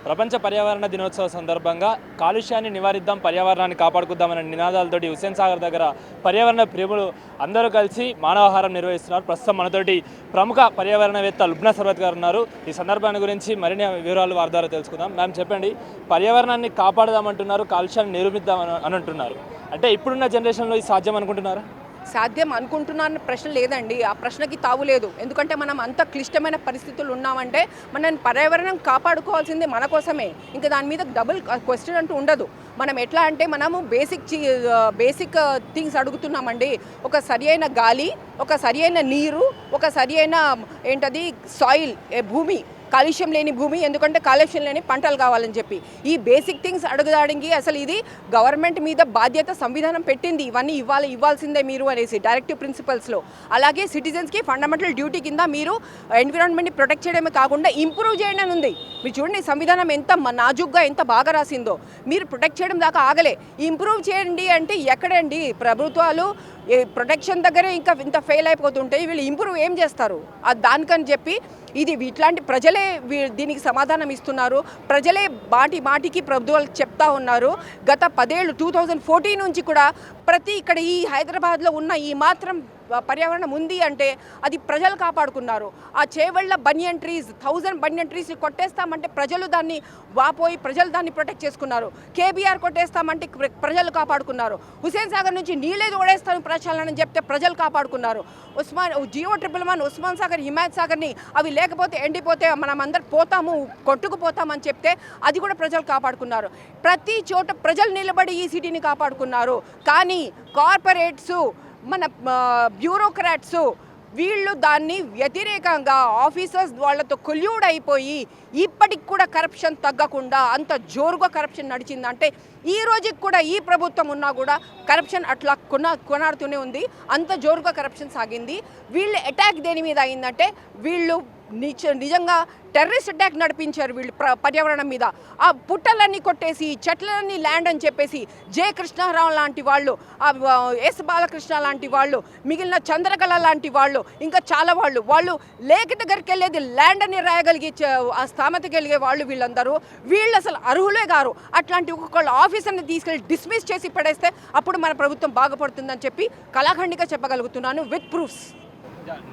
ప్రపంచ పర్యావరణ దినోత్సవ సందర్భంగా కాలుష్యాన్ని నివారిద్దాం, పర్యావరణాన్ని కాపాడుకుందామనే నినాదాలతోటి హుస్సేన్ సాగర్ దగ్గర పర్యావరణ ప్రేములు అందరూ కలిసి మానవాహారం నిర్వహిస్తున్నారు. ప్రస్తుతం మనతోటి ప్రముఖ పర్యావరణవేత్త లుబ్నా సర్వత్ గారు ఉన్నారు. ఈ సందర్భాన్ని గురించి మరిన్ని వివరాలు వారి ద్వారా తెలుసుకుందాం. మ్యామ్ చెప్పండి, పర్యావరణాన్ని కాపాడదామంటున్నారు, కాలుష్యాన్ని నిరూపిద్దాం అని అంటున్నారు. అంటే ఇప్పుడున్న జనరేషన్లో ఇది సాధ్యం అనుకుంటున్నారా? సాధ్యం అనుకుంటున్నాను ప్రశ్న లేదండి. ఆ ప్రశ్నకి తావులేదు. ఎందుకంటే మనం అంత క్లిష్టమైన పరిస్థితులు ఉన్నామంటే మనం పర్యావరణం కాపాడుకోవాల్సింది మన కోసమే. ఇంకా దాని మీద డబుల్ క్వశ్చన్ అంటూ ఉండదు. మనం ఎట్లా అంటే మనము బేసిక్ థింగ్స్ అడుగుతున్నామండి. ఒక సరి అయిన గాలి, ఒక సరి అయిన నీరు, ఒక సరి అయిన ఏంటది సాయిల్, భూమి, కాలుష్యం లేని భూమి, ఎందుకంటే కాలుష్యం లేని పంటలు కావాలని చెప్పి ఈ బేసిక్ థింగ్స్ అడుగుదానికి అసలు ఇది గవర్నమెంట్ మీద బాధ్యత సంవిధానం పెట్టింది. ఇవన్నీ ఇవ్వాల్సిందే మీరు అనేసి డైరెక్టివ్ ప్రిన్సిపల్స్లో. అలాగే సిటిజన్స్కి ఫండమెంటల్ డ్యూటీ కింద మీరు ఎన్విరాన్మెంట్ని ప్రొటెక్ట్ చేయడమే కాకుండా ఇంప్రూవ్ చేయడం అని ఉంది. మీరు చూడండి సంవిధానం ఎంత నాజుగ్గా ఎంత బాగా రాసిందో. మీరు ప్రొటెక్ట్ చేయడం దాకా ఆగలే, ఇంప్రూవ్ చేయండి అంటే ఎక్కడండి? ప్రభుత్వాలు ప్రొటెక్షన్ దగ్గరే ఇంకా ఇంత ఫెయిల్ అయిపోతుంటాయి, వీళ్ళు ఇంప్రూవ్ ఏం చేస్తారు? దానికని చెప్పి ఇది ఇట్లాంటి ప్రజలే దీనికి సమాధానం ఇస్తున్నారు. ప్రజలే మాటికి ప్రభుత్వాలు చెప్తా ఉన్నారు. గత 10 ఏళ్ళు 2014 నుంచి కూడా ఇక్కడ ఈ హైదరాబాద్లో ఉన్న ఈ మాత్రం పర్యావరణం ఉంది అంటే అది ప్రజలు కాపాడుకున్నారు. ఆ చేవెళ్ళ బనియన్ ట్రీస్ 1000 బనియన్ ట్రీస్ కొట్టేస్తామంటే ప్రజలు దాన్ని వాపోయి ప్రజలు దాన్ని ప్రొటెక్ట్ చేసుకున్నారు. కేబీఆర్ కొట్టేస్తామంటే ప్రజలు కాపాడుకున్నారు. హుస్సేన్ సాగర్ నుంచి నీళ్ళే తోడేస్తాను ప్రచాలని చెప్తే ప్రజలు కాపాడుకున్నారు. జియో 111 ఉస్మాన్ సాగర్, హిమాయత్ సాగర్ని అవి లేకపోతే ఎండిపోతే మనం అందరు పోతాము, కొట్టుకుపోతామని చెప్తే అది కూడా ప్రజలు కాపాడుకున్నారు. ప్రతి చోట ప్రజలు నిలబడి ఈ సిటీని కాపాడుకున్నారు. కానీ కార్పొరేట్స్, మన బ్యూరోక్రాట్స్ వీళ్ళు దాన్ని వ్యతిరేకంగా ఆఫీసర్స్ వాళ్ళతో కొల్యూడ్ అయిపోయి ఇప్పటికి కూడా కరప్షన్ తగ్గకుండా అంత జోరుగా కరప్షన్ నడిచిందంటే ఈ రోజుకి కూడా ఈ ప్రభుత్వం ఉన్నా కూడా కరప్షన్ అట్లా కొనాడుతూనే ఉంది. అంత జోరుగా కరప్షన్ సాగింది. వీళ్ళ అటాక్ దేని మీద అయిందంటే వీళ్ళు నిజంగా టెర్రరిస్ట్ అటాక్ నడిపించారు వీళ్ళు పర్యావరణం మీద. ఆ పుట్టలన్నీ కొట్టేసి చెట్లన్నీ ల్యాండ్ అని చెప్పేసి జె కృష్ణారావు లాంటి వాళ్ళు, ఎస్ బాలకృష్ణ లాంటి వాళ్ళు, మిగిలిన చంద్రకళ లాంటి వాళ్ళు, ఇంకా చాలా వాళ్ళు లేక్ దగ్గరికి వెళ్ళేది ల్యాండ్ అని రాయగలిగే ఆ స్థామత కలిగే వాళ్ళు వీళ్ళు అసలు అర్హులే గారు. అట్లాంటి ఒక్కొక్కళ్ళు ఆఫీసర్ని తీసుకెళ్ళి డిస్మిస్ చేసి పడేస్తే అప్పుడు మన ప్రభుత్వం బాగుపడుతుందని చెప్పి కళాఖండిగా చెప్పగలుగుతున్నాను విత్ ప్రూఫ్స్.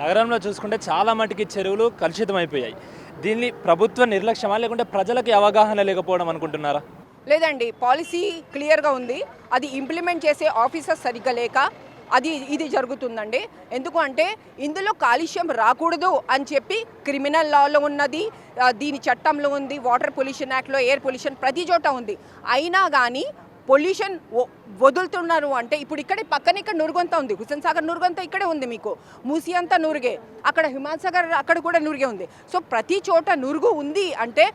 నగరంలో చూసుకుంటే చాలా మటుకి చెరువులు కలుషితం అయిపోయాయి. దీన్ని ప్రభుత్వ నిర్లక్ష్యమా లేకుంటే ప్రజలకి అవగాహన లేకపోవడం అనుకుంటున్నారా? లేదండి, పాలసీ క్లియర్గా ఉంది. అది ఇంప్లిమెంట్ చేసే ఆఫీసర్స్ సరిగ్గా లేక ఇది జరుగుతుందండి. ఎందుకు అంటే ఇందులో కాలుష్యం రాకూడదు అని చెప్పి క్రిమినల్ లాలో ఉన్నది, దీని చట్టంలో ఉంది, వాటర్ పొల్యూషన్ యాక్ట్లో, ఎయిర్ పొల్యూషన్ ప్రతి చోట ఉంది. అయినా కానీ పొల్యూషన్ వదులుతున్నారు అంటే ఇప్పుడు పక్కన ఇక్కడ నురుగొంత ఉంది, హుస్సేన్ సాగర్ నురుగొంత ఇక్కడే ఉంది, మీకు మూసి అంతా నురుగే, అక్కడ హిమాయత్ సాగర్ అక్కడ కూడా నురుగే ఉంది. సో ప్రతి చోట నురుగు ఉంది అంటే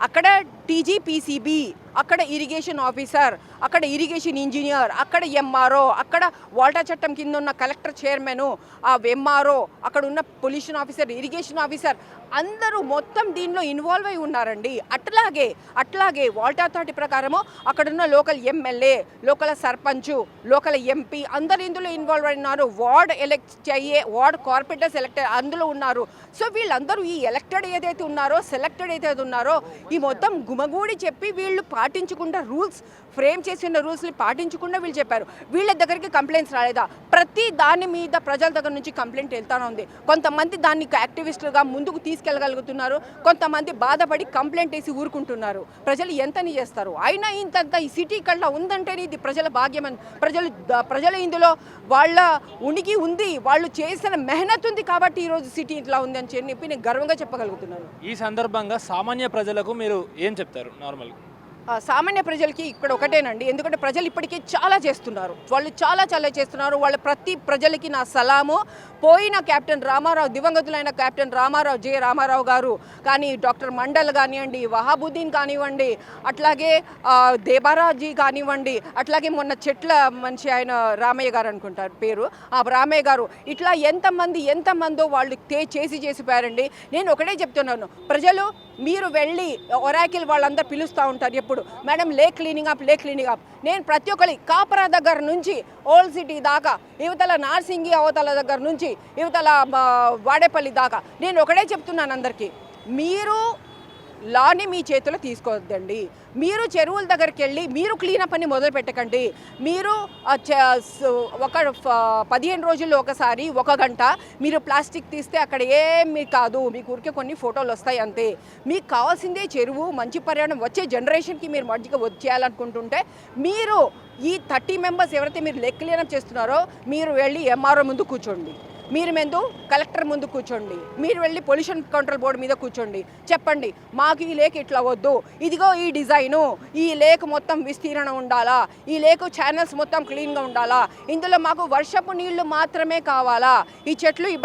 అక్కడ టీజీపీసీబీ, అక్కడ ఇరిగేషన్ ఆఫీసర్, అక్కడ ఇరిగేషన్ ఇంజనీర్, అక్కడ ఎంఆర్ఓ, అక్కడ వాటర్ చట్టం కింద ఉన్న కలెక్టర్ చైర్మన్, ఆ ఎంఆర్ఓ, అక్కడ ఉన్న పొల్యూషన్ ఆఫీసర్, ఇరిగేషన్ ఆఫీసర్ అందరూ మొత్తం దీనిలో ఇన్వాల్వ్ అయి ఉన్నారండి. అట్లాగే వాటర్ అథారిటీ ప్రకారము అక్కడున్న local MLA, local sarpanch, local MP అందరూ ఇందులో ఇన్వాల్వ్ అయి ఉన్నారు. వార్డ్ కార్పొరేటర్స్ ఎలక్టెడ్ అందులో ఉన్నారు. సో వీళ్ళందరూ ఈ ఎలక్టెడ్ ఏదైతే ఉన్నారో, సెలెక్టెడ్ ఏదైతే ఉన్నారో ఈ మొత్తం గుమగూడి చెప్పి వీళ్ళు పాటించకుండా ఫ్రేమ్ చేసిన రూల్స్ని పాటించకుండా వీళ్ళు చెప్పారు. వీళ్ళ దగ్గరికి కంప్లైంట్స్ రాలేదా? ప్రతి దాని మీద ప్రజల దగ్గర నుంచి కంప్లైంట్ వెళ్తానే ఉంది. కొంతమంది దాన్ని యాక్టివిస్టులుగా ముందుకు తీసుకెళ్ళగలుగుతున్నారు, కొంతమంది బాధపడి కంప్లైంట్ వేసి ఊరుకుంటున్నారు. ప్రజలు ఎంతని చేస్తారు? అయినా ఇంతంత ఈ సిటీ కల్లా ఉందంటేనే ఇది ప్రజల భాగ్యం అని ప్రజలు ఇందులో వాళ్ళ ఉనికి ఉంది, వాళ్ళు చేసిన మెహనత్ ఉంది కాబట్టి ఈరోజు సిటీ ఇట్లా ఉంది అని చెప్పి నేను గర్వంగా చెప్పగలుగుతున్నాను. ఈ సందర్భంగా సామాన్య ప్రజలకు మీరు ఏం చెప్తారు? నార్మల్గా సామాన్య ప్రజలకి ఇక్కడ ఒకటేనండి, ఎందుకంటే ప్రజలు ఇప్పటికీ చాలా చేస్తున్నారు, వాళ్ళు చాలా చేస్తున్నారు. వాళ్ళ ప్రతి ప్రజలకి నా సలాము. పోయిన కెప్టెన్ రామారావు, దివంగతులైన కెప్టెన్ రామారావు, జె రామారావు గారు కానీ, డాక్టర్ మండల్ కానివ్వండి, వహాబుద్దీన్ కానివ్వండి, అట్లాగే దేబారాజీ కానివ్వండి, అట్లాగే మొన్న చెట్ల మనిషి ఆయన రామయ్య గారు అనుకుంటారు పేరు, ఆ రామయ్య గారు, ఇట్లా ఎంతమందో వాళ్ళు చేసిపోయారండి. నేను ఒకటే చెప్తున్నాను, ప్రజలు మీరు వెళ్ళి ఒరాకిల్ వాళ్ళందరూ పిలుస్తూ ఉంటారు ఎప్పుడు, మేడం లేక్ క్లీనింగ్ అప్. నేను ప్రతి ఒక్కరి కాపరా దగ్గర నుంచి ఓల్డ్ సిటీ దాకా, యువతల నార్సింగి అవతల దగ్గర నుంచి యువతల వాడేపల్లి దాకా నేను ఒకటే చెప్తున్నాను అందరికీ, మీరు లాని మీ చేతిలో తీసుకోవద్దండి. మీరు చెరువుల దగ్గరికి వెళ్ళి మీరు క్లీనప్ అని మొదలు పెట్టకండి. మీరు ఒక 15 రోజుల్లో ఒకసారి 1 గంట మీరు ప్లాస్టిక్ తీస్తే అక్కడ ఏమీ కాదు, మీకు ఊరికే కొన్ని ఫోటోలు వస్తాయి అంతే. మీకు కావాల్సిందే చెరువు, మంచి పర్యావరణం, వచ్చే జనరేషన్కి మీరు మంచిగా వచ్చేయాలనుకుంటుంటే మీరు ఈ 30 మెంబర్స్ ఎవరైతే మీరు క్లీనప్ చేస్తున్నారో మీరు వెళ్ళి ఎంఆర్ఓ ముందు కూర్చోండి, మీరు ముందు కలెక్టర్ ముందు కూర్చోండి, మీరు వెళ్ళి పొల్యూషన్ కంట్రోల్ బోర్డు మీద కూర్చోండి, చెప్పండి మాకు ఈ లేక్ ఇట్లా వద్దు, ఇదిగో ఈ డిజైను, ఈ లేక్ మొత్తం విస్తీర్ణం ఉండాలా, ఈ లేక్ ఛానల్స్ మొత్తం క్లీన్గా ఉండాలా, ఇందులో మాకు వర్షపు నీళ్లు మాత్రమే కావాలా, ఈ చెట్లు ఈ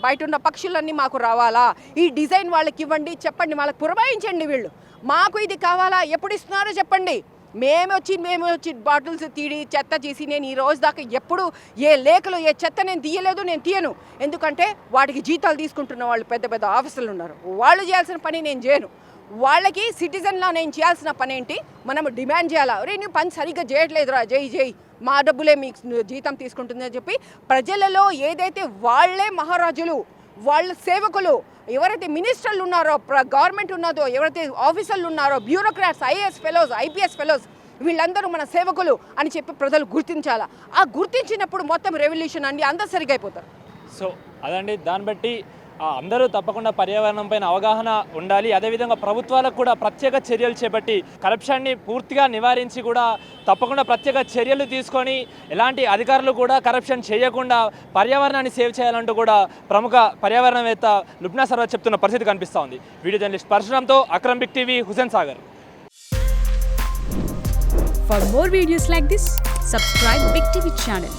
బయట ఉన్న పక్షులన్నీ మాకు రావాలా, ఈ డిజైన్ వాళ్ళకి ఇవ్వండి, చెప్పండి, వాళ్ళకి పురమాయించండి. వీళ్ళు మాకు ఇది కావాలా, ఎప్పుడు ఇస్తున్నారో చెప్పండి. మేము వచ్చి బాటిల్స్ తీడి చెత్త చేసి నేను ఈ రోజు దాకా ఎప్పుడు ఏ లేఖలు ఏ చెత్త నేను తీయను. ఎందుకంటే వాటికి జీతాలు తీసుకుంటున్న వాళ్ళు పెద్ద పెద్ద ఆఫీసులు ఉన్నారు, వాళ్ళు చేయాల్సిన పని నేను చేయను. వాళ్ళకి సిటిజన్లా నేను చేయాల్సిన పని ఏంటి, మనం డిమాండ్ చేయాలా, రే నువ్వు పని సరిగ్గా చేయట్లేదురా, జై మా డబ్బులే మీకు జీతం తీసుకుంటుందని చెప్పి ప్రజలలో ఏదైతే వాళ్ళే మహారాజులు, వాళ్ళ సేవకులు, ఎవరైతే మినిస్టర్లు ఉన్నారో, గవర్నమెంట్ ఉన్నదో, ఎవరైతే ఆఫీసర్లు ఉన్నారో, bureaucrats, IAS fellows, IPS fellows, వీళ్ళందరూ మన సేవకులు అని చెప్పి ప్రజలు గుర్తించాలా. ఆ గుర్తించినప్పుడు మొత్తం రెవల్యూషన్ అన్ని అందరూ సరిగా అయిపోతారు. సో అదండి, దాన్ని బట్టి అందరూ తప్పకుండా పర్యావరణం పైన అవగాహన ఉండాలి. అదేవిధంగా ప్రభుత్వాలకు కూడా ప్రత్యేక చర్యలు చేపట్టి కరప్షన్ని పూర్తిగా నివారించి కూడా తప్పకుండా ప్రత్యేక చర్యలు తీసుకొని ఎలాంటి అధికారులు కూడా కరప్షన్ చేయకుండా పర్యావరణాన్ని సేవ్ చేయాలంటూ కూడా ప్రముఖ పర్యావరణవేత్త లుబ్నా సర్వర్ చెప్తున్న పరిస్థితి కనిపిస్తూ ఉంది. వీడియో జర్నలిస్ట్ పరశురామ్తో Akram, big TV, Hussain Sagar. For more videos like this, subscribe Big TV channel.